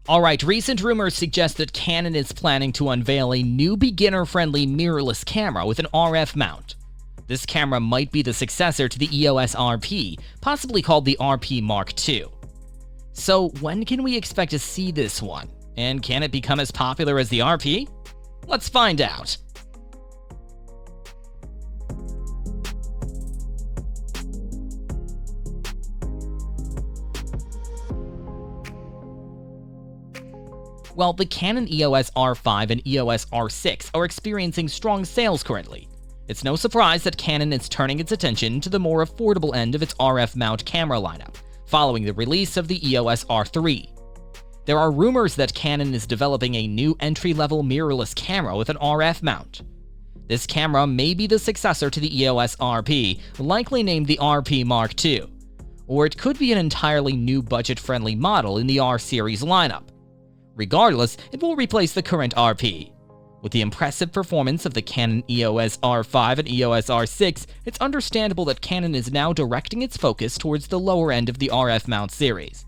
Alright, recent rumors suggest that Canon is planning to unveil a new beginner-friendly mirrorless camera with an RF mount. This camera might be the successor to the EOS RP, possibly called the RP Mark II. So when can we expect to see this one? And can it become as popular as the RP? Let's find out. Well, the Canon EOS R5 and EOS R6 are experiencing strong sales currently. It's no surprise that Canon is turning its attention to the more affordable end of its RF mount camera lineup, following the release of the EOS R3. There are rumors that Canon is developing a new entry-level mirrorless camera with an RF mount. This camera may be the successor to the EOS RP, likely named the RP Mark II, or it could be an entirely new budget-friendly model in the R series lineup. Regardless, it will replace the current RP. With the impressive performance of the Canon EOS R5 and EOS R6, it's understandable that Canon is now directing its focus towards the lower end of the RF mount series.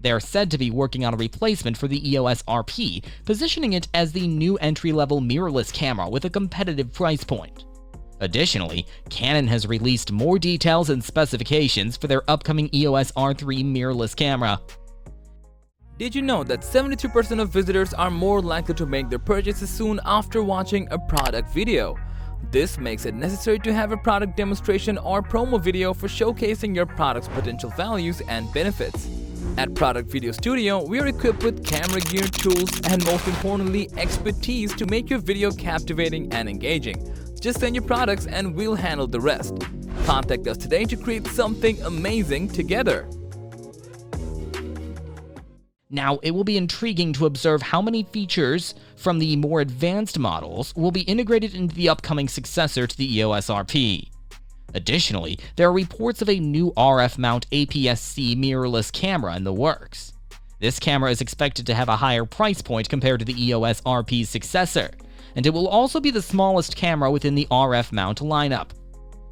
They are said to be working on a replacement for the EOS RP, positioning it as the new entry-level mirrorless camera with a competitive price point. Additionally, Canon has released more details and specifications for their upcoming EOS R3 mirrorless camera. Did you know that 73% of visitors are more likely to make their purchases soon after watching a product video? This makes it necessary to have a product demonstration or promo video for showcasing your product's potential values and benefits. At Product Video Studio, we are equipped with camera gear, tools, and most importantly, expertise to make your video captivating and engaging. Just send your products and we'll handle the rest. Contact us today to create something amazing together. Now, it will be intriguing to observe how many features from the more advanced models will be integrated into the upcoming successor to the EOS RP. Additionally, there are reports of a new RF mount APS-C mirrorless camera in the works. This camera is expected to have a higher price point compared to the EOS RP's successor, and it will also be the smallest camera within the RF mount lineup.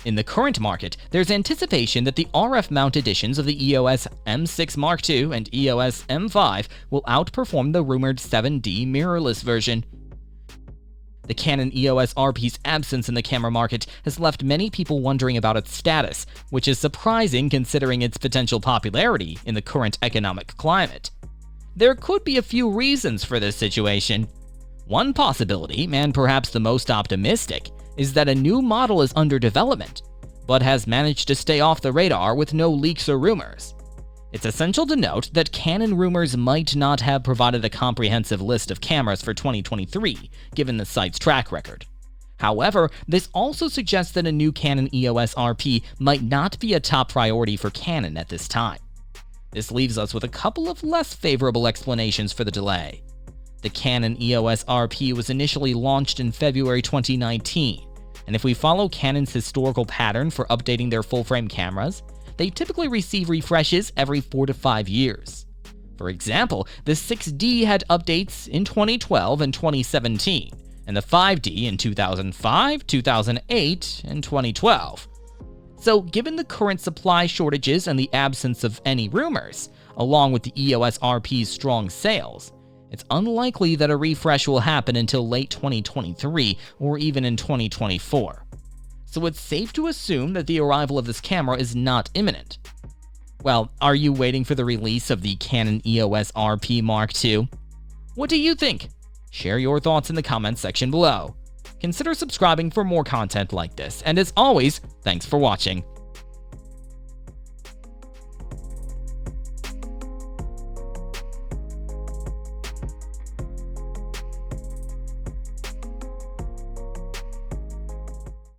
In the current market, there's anticipation that the RF mount editions of the EOS M6 Mark II and EOS M5 will outperform the rumored 7D mirrorless version. The Canon EOS RP's absence in the camera market has left many people wondering about its status, which is surprising considering its potential popularity in the current economic climate. There could be a few reasons for this situation. One possibility, and perhaps the most optimistic, is that a new model is under development, but has managed to stay off the radar with no leaks or rumors. It's essential to note that Canon rumors might not have provided a comprehensive list of cameras for 2023, given the site's track record. However, this also suggests that a new Canon EOS RP might not be a top priority for Canon at this time. This leaves us with a couple of less favorable explanations for the delay. The Canon EOS RP was initially launched in February 2019, and if we follow Canon's historical pattern for updating their full-frame cameras, they typically receive refreshes every 4 to 5 years. For example, the 6D had updates in 2012 and 2017, and the 5D in 2005, 2008, and 2012. So, given the current supply shortages and the absence of any rumors, along with the EOS RP's strong sales, it's unlikely that a refresh will happen until late 2023 or even in 2024. So it's safe to assume that the arrival of this camera is not imminent. Well, are you waiting for the release of the Canon EOS RP Mark II? What do you think? Share your thoughts in the comments section below. Consider subscribing for more content like this, and as always, thanks for watching.